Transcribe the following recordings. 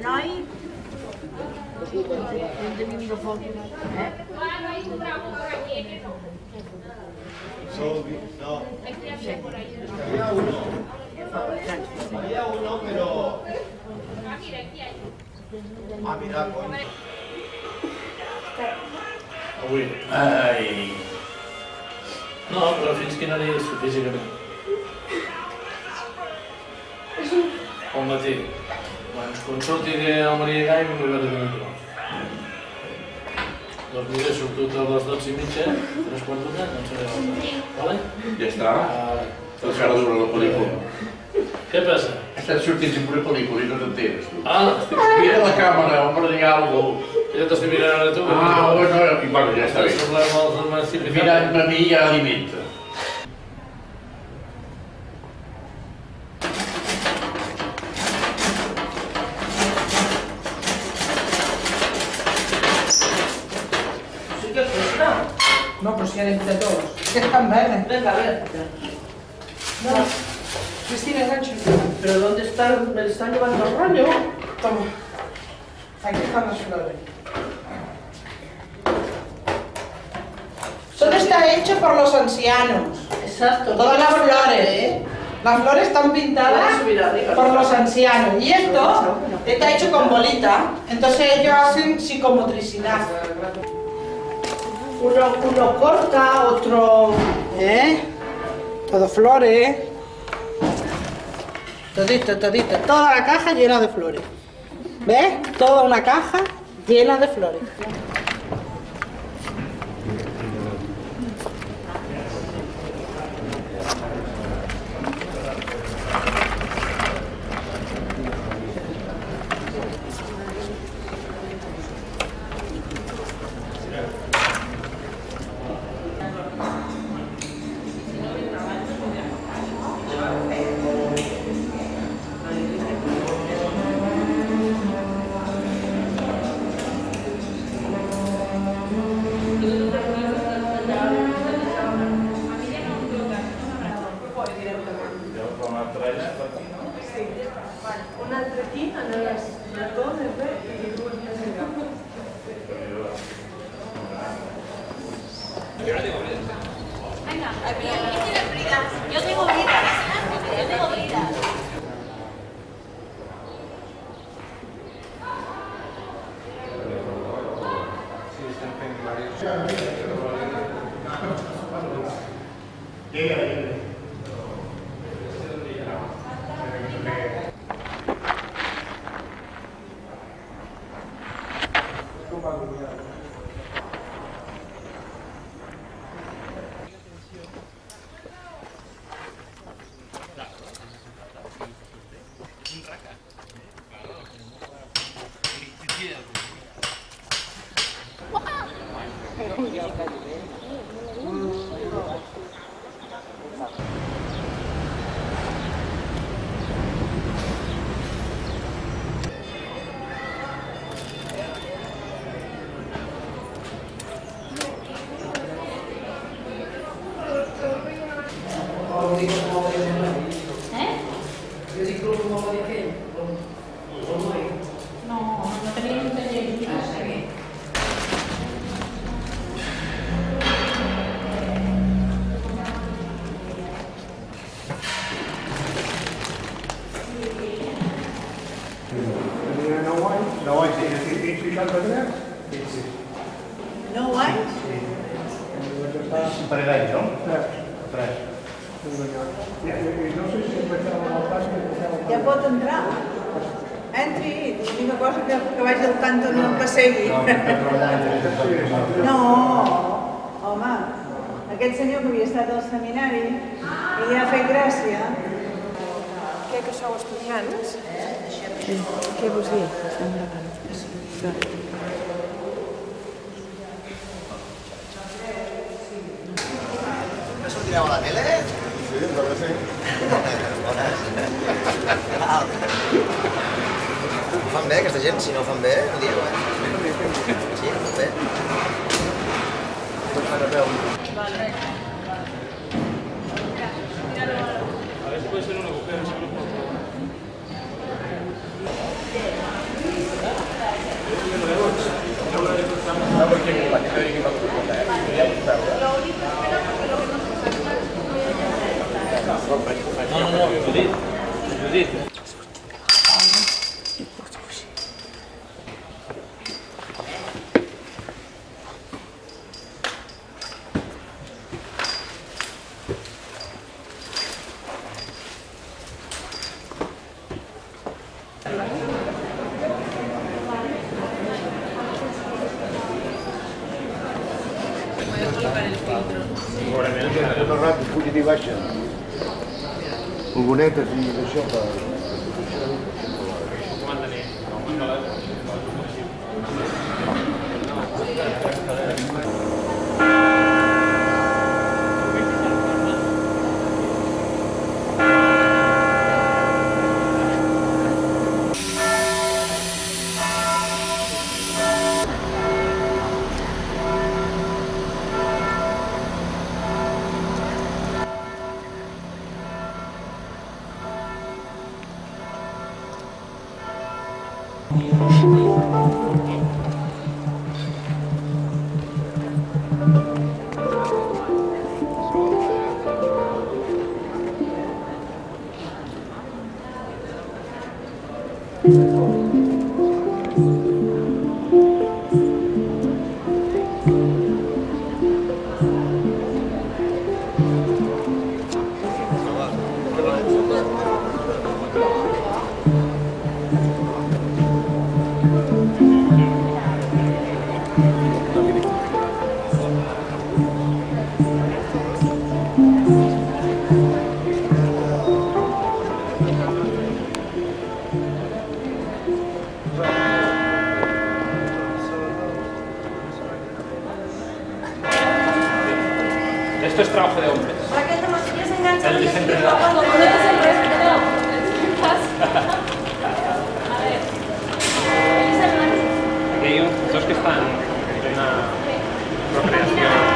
Noi hem de viure poc, No. Había uno, pero... Ah, mira, coño. Avui. Ai... No, però fins quina hora hi és físicament? Al matí. Doncs quan surti el Maria Gai m'ho veure de natural. Doncs mira, surto a les 12:30, 3:45, doncs seré a les 12. Vale? Ja està. Estàs cara dura la pel·lícula. Què passa? Estàs sortint en una pel·lícula i no t'enteres. Mira la càmera, home, per dir alguna cosa. Ja t'estic mirant ara tu. Bueno, ja està bé. Semblem els massificats. Mirant-me a mi ja alimenta. No, pero si eran de todos. Que están verdes. Venga, a ver. No. Cristina, gancho. ¿Pero dónde están? ¿Me están llevando al baño? Toma. Aquí están las flores. Todo está hecho por los ancianos. Exacto. Todas las flores. Las flores están pintadas por los ancianos. Y esto está hecho con bolita. Entonces ellos hacen psicomotricidad. Uno corta, otro... Todo flores. Todito, todito. Toda la caja llena de flores. ¿Ves? Toda una caja llena de flores. Un altre aquí, en el balcó, i dues més allà. Venga, ¿quién tiene bridas? Yo tengo bridas. Yo tengo bridas. No tenía un taller. No anys, tens 60 drets? Sí. 9 anys? Un parell d'anys, no? 3. No sé si empezava el pas que Ja pot entrar? Entri, digui una cosa que vagi al tanto no em passegui. No, home, aquest senyor que havia estat al seminari i li ha fet gràcia. Què, que sou estudiants? Sí. Què vols dir? Estem gravant. No sortireu a la tele? Sí, em sembla que sí. Ho fan bé, aquesta gent? Si no ho fan bé, ho diu, Sí, ho fan bé. Tot fan a peu. A ver si puede ser un agujero, si no lo puedo probar. No, Judit. Judit. Tot el rato puja i baixa. Furgonetes i d'això per... Esto es trabajo de hombres. Raquel, ¿te sigues enganchando? El Vicente Real. Cuando pones el resto, a ver. Aquí hay dos que están en plena procreación.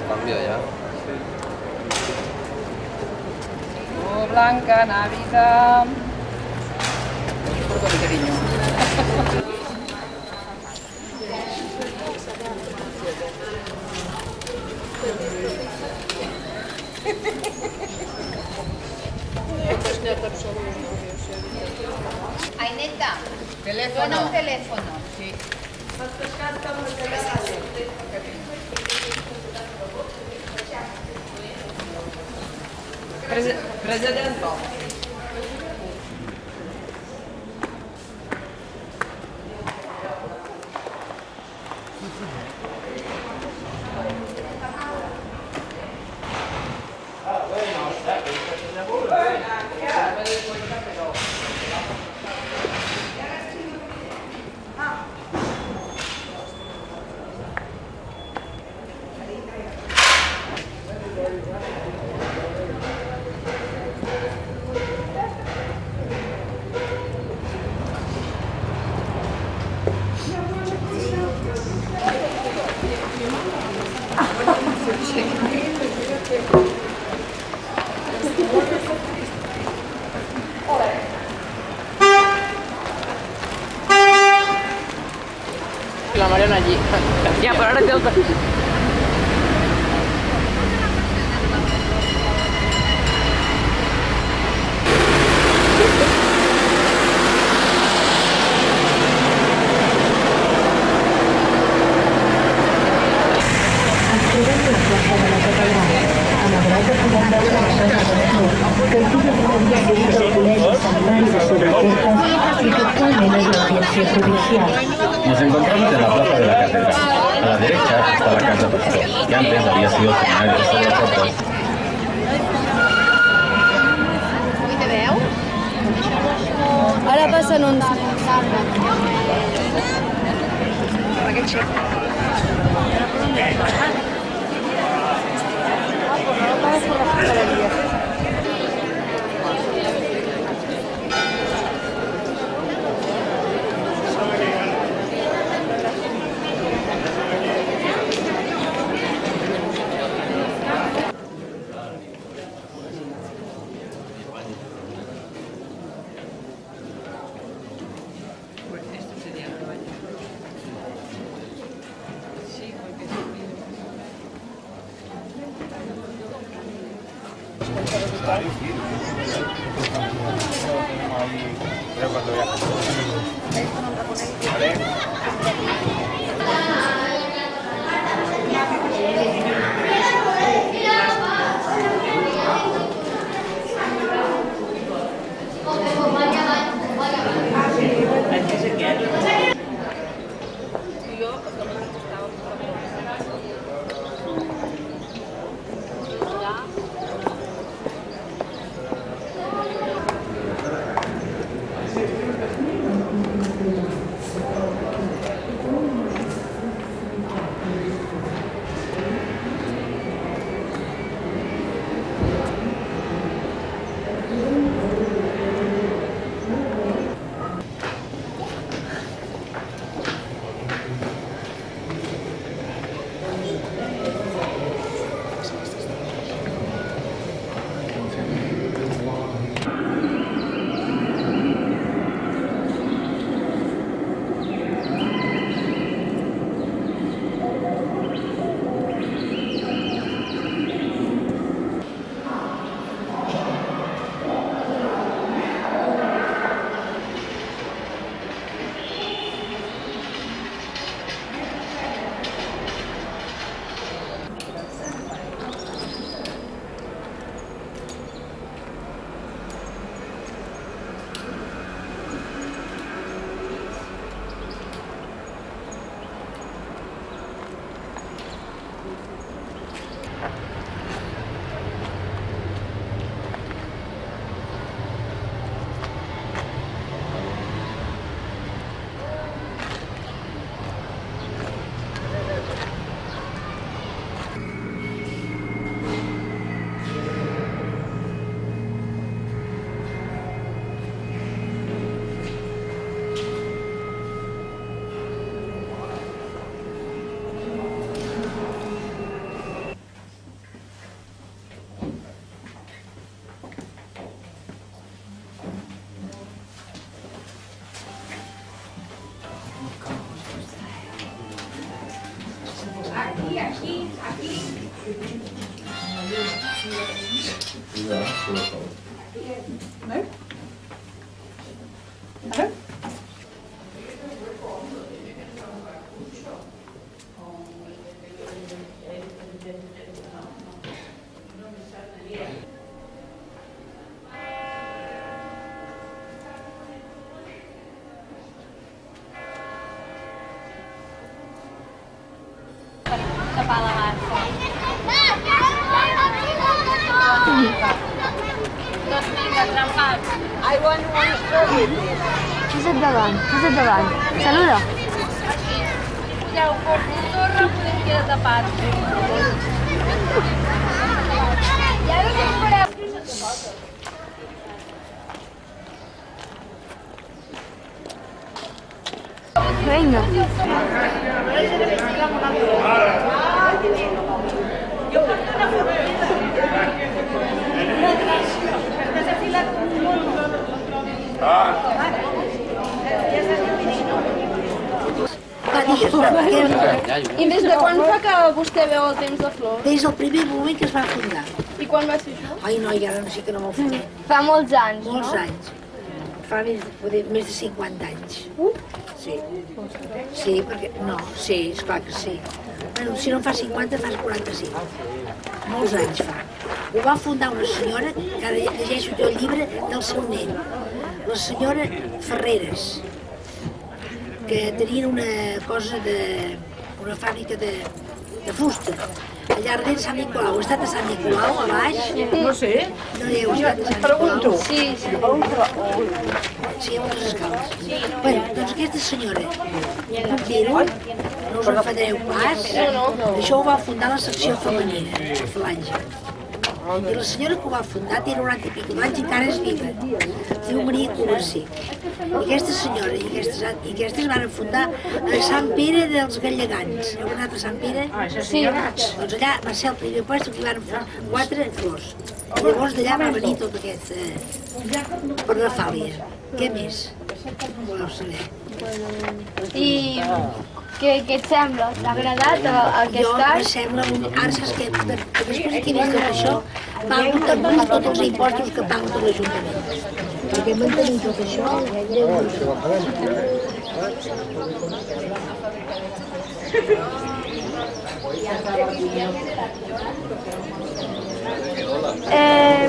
Cambio ya. Oh, Blanca, Navidad. Por todo mi cariño. Aineta, Teléfono. dona un teléfono. Sí. Prezydento. la Mariana allí. Ya, pero ahora tengo que... Nos encontramos en la plaza de la catedral. A la derecha está la casa pastor, que antes había sido seminario de sacerdotes. Te veu? Ara passen uns... Tapar la garfa. Dos vinga, trempats. I want one strawberry. Fes endavant, fes endavant. Saluda. Ja, ho porto torre, podem quedar tapat. Ja no sé per a... Venga. I des de quan fa que vostè veu el Temps de Flors? Des del primer moment que es va fundar. I quan va ser això? Ai, no, ara no sé que no me'l faré. Fa molts anys, no? Molts anys. Fa més de 50 anys. Sí. Sí, perquè... No, sí, esclar que sí. Bueno, si no en fa 50, fas 45. Molts anys fa. Ho va fundar una senyora, que ara llegeixo jo el llibre del seu nen, la senyora Ferreres, que tenien una cosa una fàbrica de fusta. Allà darrere Sant Nicolau, ha estat a Sant Nicolau, a baix? No sé. No hi heu estat a Sant Pregunto. Nicolau? Sí. Sí, a moltes escales. Bueno, doncs aquesta senyora, puc dir-ho, no us enfadareu pas, això ho va fundar la secció femenina, a Falange. I la senyora que ho va fundar té 90 i pico d'anys i encara és viva. Diu Maria Covarsí. I aquesta senyora i aquestes van fundar a Sant Pere dels Gallegans. Heu anat a Sant Pere? Sí. Doncs allà va ser el primer lloc que van fer 4 flors. I llavors d'allà va venir tot aquest Parnafàlia. Què més? Voleu saber? I què et sembla? T'ha agradat aquest Jo any? em sembla... Ara saps què? Després que he vist tot això, pago també tots els impostos que pago tot l'Ajuntament. Perquè mantenim tot això...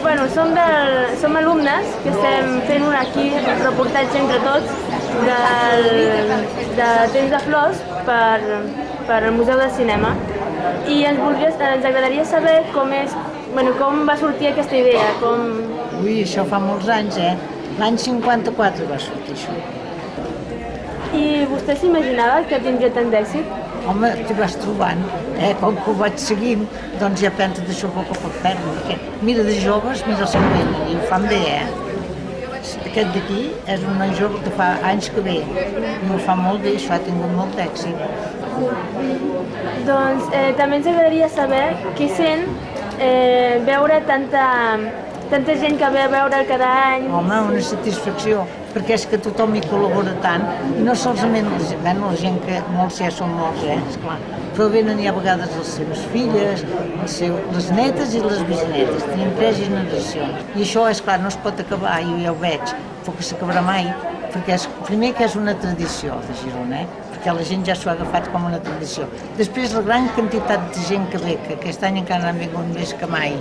Bueno, som alumnes que estem fent aquí un reportatge entre tots de Temps de Flors per al Museu del Cinema. I ens agradaria saber com va sortir aquesta idea. Ui, això fa molts anys, L'any 54 va sortir això. I vostè s'imaginava que tindria tant d'èxit? Home, t'hi vas trobant, com que ho vaig seguint, doncs ja penses d'això poc a poc perdre, perquè mira de joves, mira el Sant Pere, i ho fan bé, Aquest d'aquí és un noi jove que fa anys que ve, i ho fa molt bé, això ha tingut molt d'èxit. Doncs també ens agradaria saber què sent veure tanta gent que ve a veure cada any. Home, una satisfacció, perquè és que tothom hi col·labora tant, i no solament la gent que molts ja són molts, esclar, però venen a vegades les seves filles, les netes i les bisnetes, tenim 3 generacions. I això, esclar, no es pot acabar, jo ja ho veig, però que s'acabarà mai, perquè primer que és una tradició de Girona, perquè la gent ja s'ho ha agafat com una tradició. Després, la gran quantitat de gent que ve, que aquest any encara han vingut més que mai.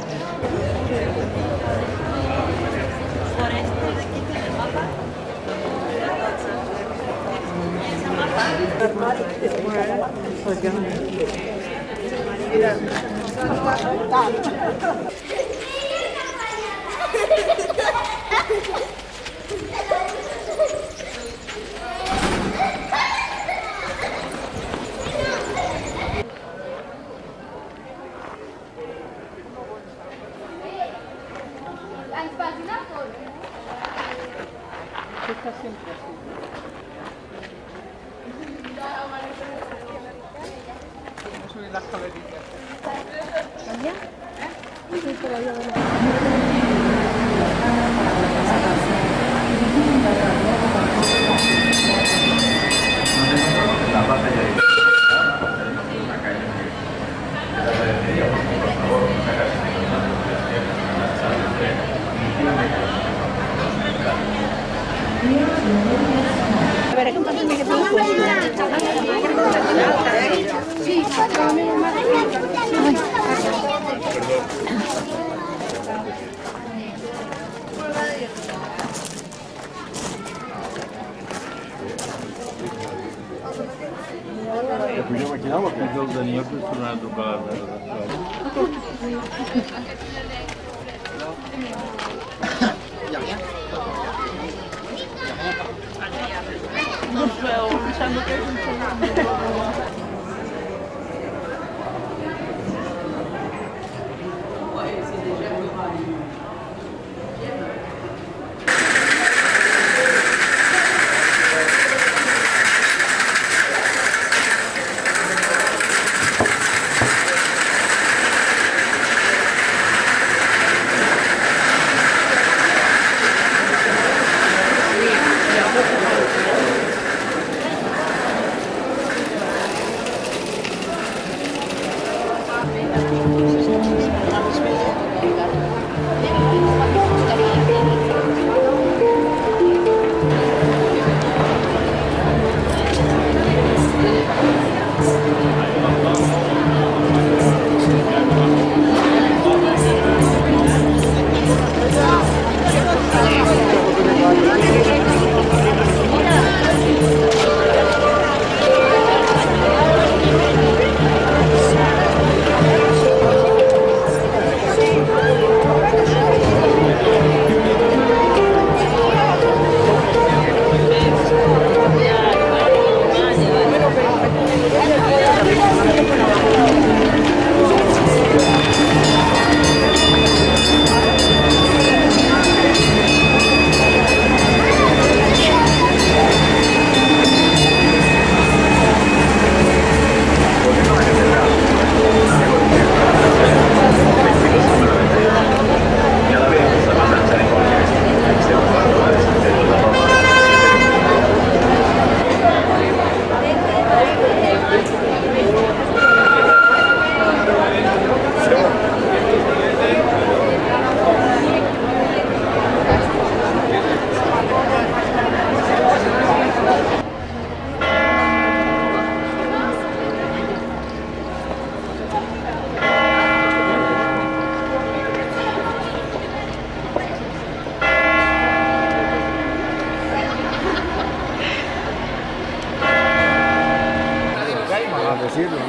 sí, no?